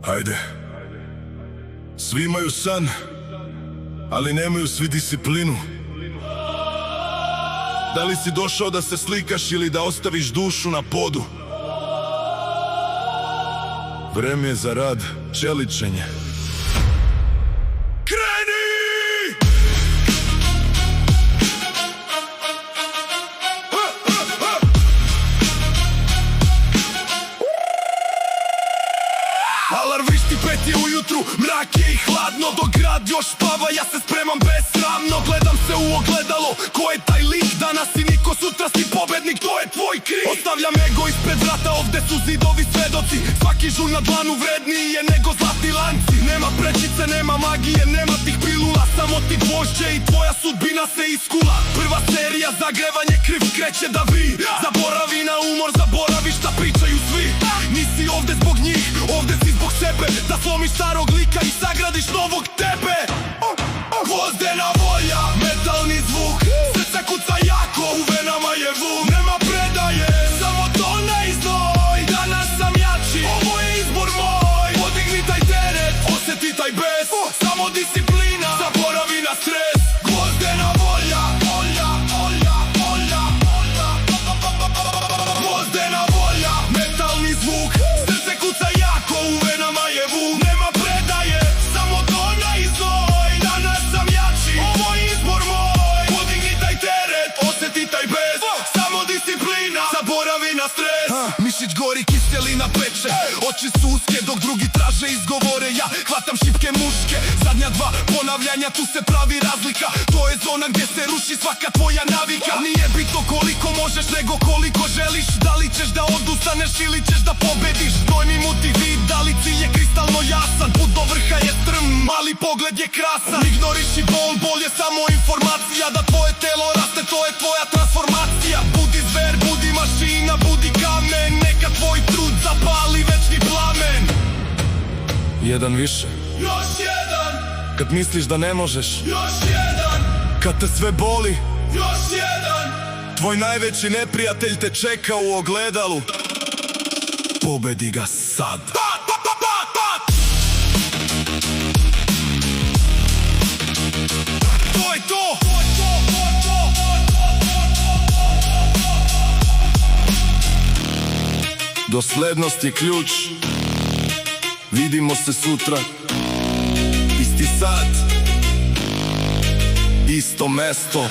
Ajde. Svi imaju san, ali nemaju svi disciplinu. Da li si došao da se slikaš ili da ostaviš dušu na podu? Vreme je za rad, čeličenje. Kreni! Alarm vrišti, 5 je ujutru, mrak je i hladno. Dok grad još spava, ja se spremam besramno. Gledam se u ogledalo, ko je taj lik danas i niko, sutra si pobednik, to je tvoj krik. Ostavljam ego ispred vrata, ovde su zidovi svedoci. Svaki žul na dlanu vredniji je nego zlatni lanci. Nema prečice, nema magije, nema tih pilula, samo ti gvožđe i tvoja sudbina se iskula. Prva serija, zagrevanje, kriv kreće da vi. Zaboravi na umor, zaboravi šta pričaju svi. Nisi ovde zbog njih, ovde si zbog sebe. Da slomiš starog lika i sagradiš novog tebe. Gvozdena volja, metalni zvuk, srce kuca jako, u venama je vuk. Nema predaje, samo tone i znoj. Danas sam jači, ovo je izbor moj. Podigni taj teret, osjeti taj bes. Samo disciplina, zaboravi na stres. Gvozdena volja, volja, volja, volja, volja. Gvozdena volja, metalni zvuk, srce kuca jako, u venama je vuk. Nema predaje, samo tone i znoj. Danas sam jači, ovo je izbor moj. Podigni taj teret, osjeti taj bes. Samo disciplina, zaboravi na stres. Mišić gori, kiselina peče, oči su uske dok drugi traže izgovore. Ja hvatam šipke muške, zadnja dva ponavljanja, tu se pravi razlika. To je zona gdje se ruši svaka tvoja navika. Nije bitno koliko možeš, nego koliko želiš. Da li ćeš da odustaneš ili ćeš da pobediš. Dojmi mu ti vid, da li cilj je kristalno jasan. Put do vrha je strm, mali pogled je krasan. Ignoriši bol, bol je samo informacija. Da tvoje telo raste, to je tvoja transformacija. Budi zver, budi mašina, budi kamen. Neka tvoj trud zapali večni plamen. Jedan više. Još jedan. Kad misliš da ne možeš. Još jedan. Kad te sve boli. Još jedan. Tvoj najveći neprijatelj te čeka u ogledalu. Pobedi ga sad. To je to. Doslednost je ključ. Vidimo se sutra. Isti sat, isto mesto.